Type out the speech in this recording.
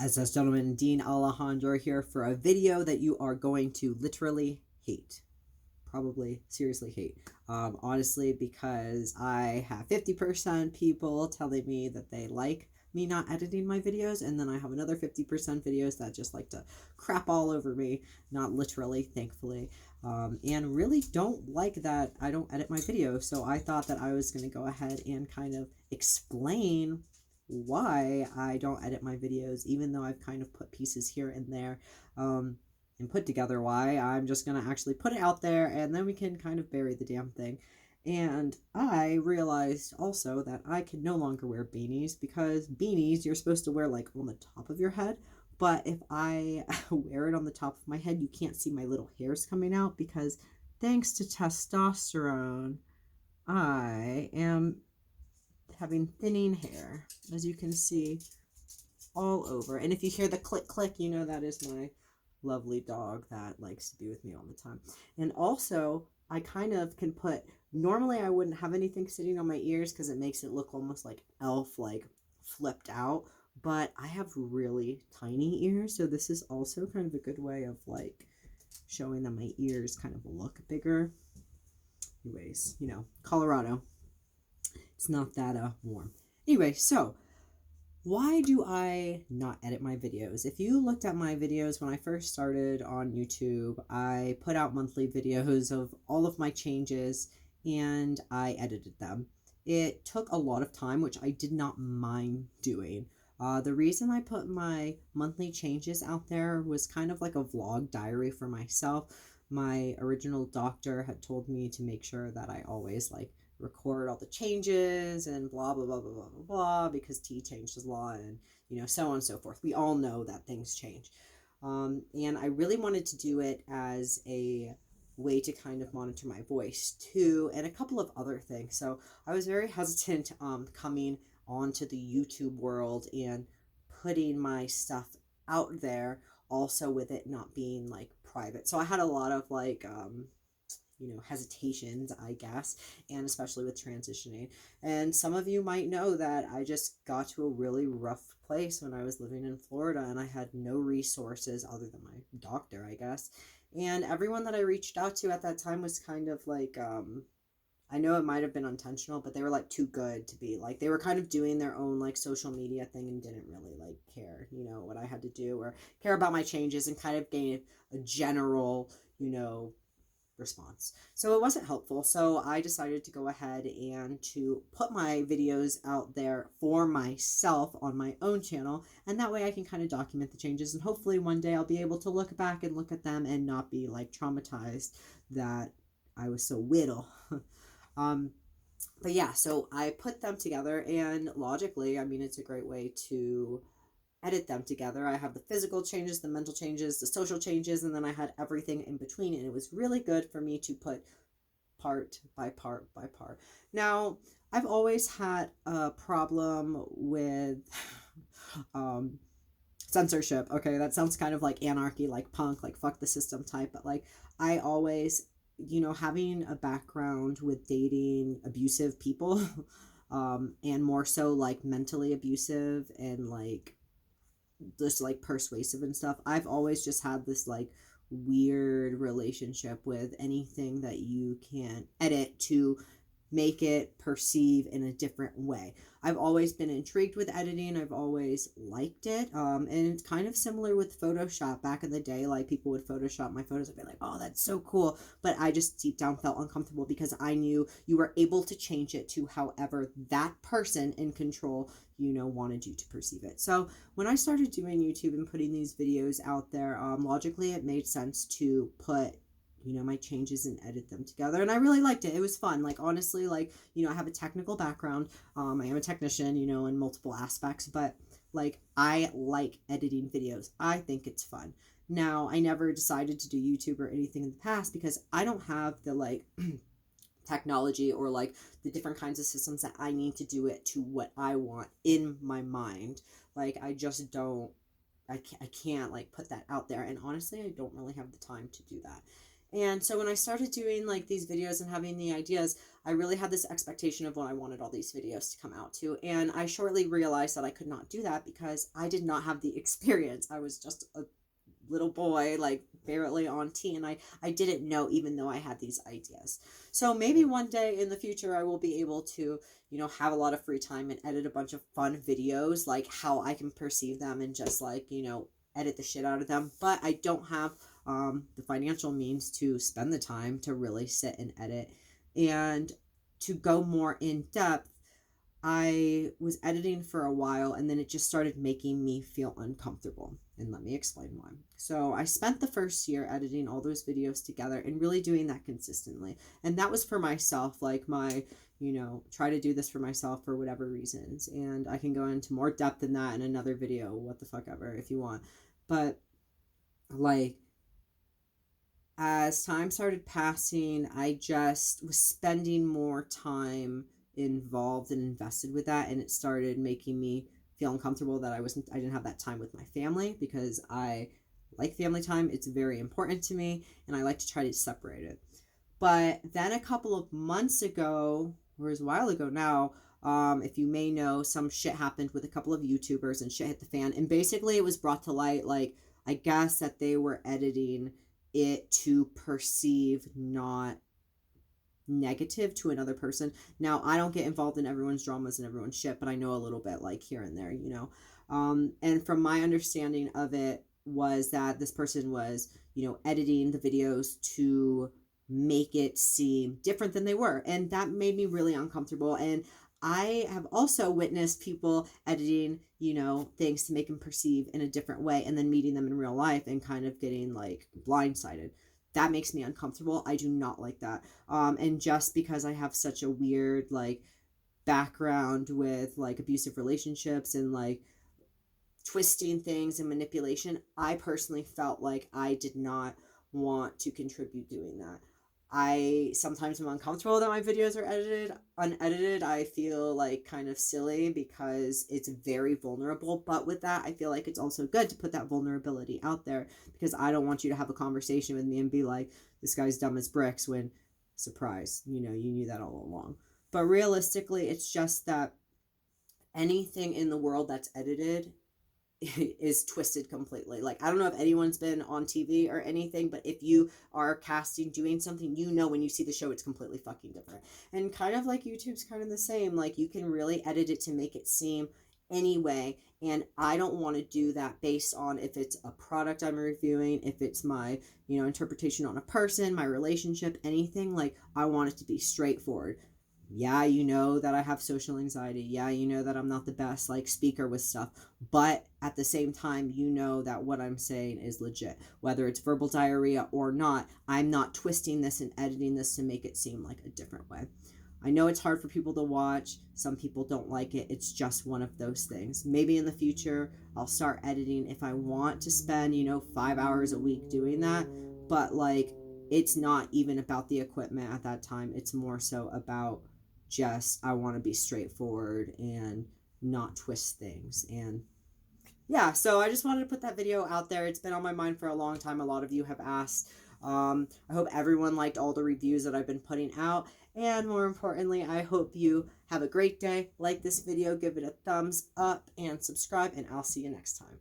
Gentleman, Dean Alejandro here for a video that you are going to literally hate. Probably seriously hate. Honestly, because I have 50% people telling me that they like me not editing my videos, and then I have another 50% videos that just like to crap all over me, not literally, thankfully, and really don't like that I don't edit my videos. So I thought that I was going to go ahead and kind of explain why I don't edit my videos, even though I've kind of put pieces here and there, and put together why. I'm just going to actually put it out there, and then we can kind of bury the damn thing. And I realized also that I can no longer wear beanies, because beanies you're supposed to wear like on the top of your head. But if I wear it on the top of my head, you can't see my little hairs coming out, because thanks to testosterone, I am having thinning hair, as you can see, all over. And if you hear the click click, you know that is my lovely dog that likes to be with me all the time. And also, I kind of can put, normally I wouldn't have anything sitting on my ears because it makes it look almost like elf, like flipped out, but I have really tiny ears, so this is also kind of a good way of like showing that my ears kind of look bigger. Anyways, you know, Colorado, it's not that warm. Anyway, so why do I not edit my videos? If you looked at my videos when I first started on YouTube, I put out monthly videos of all of my changes and I edited them. It took a lot of time, which I did not mind doing. The reason I put my monthly changes out there was kind of like a vlog diary for myself. My original doctor had told me to make sure that I always like record all the changes and blah blah blah blah blah blah blah, because T changed his law, and you know, so on and so forth. We all know that things change, and I really wanted to do it as a way to kind of monitor my voice too, and a couple of other things. So I was very hesitant coming onto the YouTube world and putting my stuff out there, also with it not being like private. So I had a lot of like you know, hesitations, I guess, and especially with transitioning. And some of you might know that I just got to a really rough place when I was living in Florida, and I had no resources other than my doctor, I guess. And everyone that I reached out to at that time was kind of like, I know it might have been intentional, but they were like too good to be like, they were kind of doing their own like social media thing and didn't really like care, you know, what I had to do or care about my changes, and kind of gave a general, you know, response. So it wasn't helpful. So I decided to go ahead and to put my videos out there for myself on my own channel, and that way I can kind of document the changes, and hopefully one day I'll be able to look back and look at them and not be like traumatized that I was so little. But yeah, so I put them together, and logically, I mean, it's a great way to edit them together. I have the physical changes, the mental changes, the social changes, and then I had everything in between, and it was really good for me to put part by part by part. Now, I've always had a problem with censorship. Okay, that sounds kind of like anarchy, like punk, like fuck the system type, but like I always, you know, having a background with dating abusive people, and more so like mentally abusive and like just like persuasive and stuff, I've always just had this like weird relationship with anything that you can edit to make it perceive in a different way. I've always been intrigued with editing. I've always liked it. And it's kind of similar with Photoshop. Back in the day, like people would Photoshop my photos and be like, oh, that's so cool. But I just deep down felt uncomfortable, because I knew you were able to change it to however that person in control, you know, wanted you to perceive it. So when I started doing YouTube and putting these videos out there, logically it made sense to put, you know, my changes and edit them together, and I really liked it. It was fun. Like honestly, like, you know, I have a technical background. I am a technician, you know, in multiple aspects, but like I like editing videos. I think it's fun. Now, I never decided to do YouTube or anything in the past because I don't have the like technology or like the different kinds of systems that I need to do it to what I want in my mind. Like I just don't, I can't like put that out there, and honestly I don't really have the time to do that. And so when I started doing like these videos and having the ideas, I really had this expectation of what I wanted all these videos to come out to. And I shortly realized that I could not do that because I did not have the experience. I was just a little boy, like barely on teen, and I didn't know, even though I had these ideas. So maybe one day in the future I will be able to, have a lot of free time and edit a bunch of fun videos, like how I can perceive them, and just like, edit the shit out of them. But I don't have the financial means to spend the time to really sit and edit. And to go more in depth, I was editing for a while, and then it just started making me feel uncomfortable. And let me explain why. So I spent the first year editing all those videos together and really doing that consistently. And that was for myself, like my, try to do this for myself for whatever reasons. And I can go into more depth in that in another video, what the fuck ever, if you want. But like, as time started passing, I just was spending more time involved and invested with that, and it started making me feel uncomfortable that I didn't have that time with my family, because I like family time. It's very important to me, and I like to try to separate it. But then a couple of months ago, or it was a while ago now, if you may know, some shit happened with a couple of YouTubers, and shit hit the fan. And basically it was brought to light, like, I guess that they were editing it to perceive not negative to another person. Now, I don't get involved in everyone's dramas and everyone's shit, but I know a little bit, like, here and there, and from my understanding of it was that this person was, editing the videos to make it seem different than they were, and that made me really uncomfortable. And I have also witnessed people editing, things to make them perceive in a different way, and then meeting them in real life and kind of getting like blindsided. That makes me uncomfortable. I do not like that. And just because I have such a weird like background with like abusive relationships and like twisting things and manipulation, I personally felt like I did not want to contribute doing that. I sometimes am uncomfortable that my videos are unedited. I feel like kind of silly because it's very vulnerable. But with that, I feel like it's also good to put that vulnerability out there, because I don't want you to have a conversation with me and be like, this guy's dumb as bricks, when, surprise, you knew that all along. But realistically, it's just that anything in the world that's edited is twisted completely. Like, I don't know if anyone's been on TV or anything, but if you are casting doing something, when you see the show, it's completely fucking different. And kind of like YouTube's kind of the same. Like, you can really edit it to make it seem anyway, and I don't want to do that based on if it's a product I'm reviewing, if it's my interpretation on a person, my relationship, anything. Like, I want it to be straightforward. Yeah, that I have social anxiety. Yeah, that I'm not the best like speaker with stuff. But at the same time, that what I'm saying is legit. Whether it's verbal diarrhea or not, I'm not twisting this and editing this to make it seem like a different way. I know it's hard for people to watch. Some people don't like it. It's just one of those things. Maybe in the future, I'll start editing if I want to spend, 5 hours a week doing that. But like, it's not even about the equipment at that time. It's more so about just, I want to be straightforward and not twist things. And yeah, so I just wanted to put that video out there. It's been on my mind for a long time. A lot of you have asked. I hope everyone liked all the reviews that I've been putting out. And more importantly, I hope you have a great day. Like this video, give it a thumbs up, and subscribe, and I'll see you next time.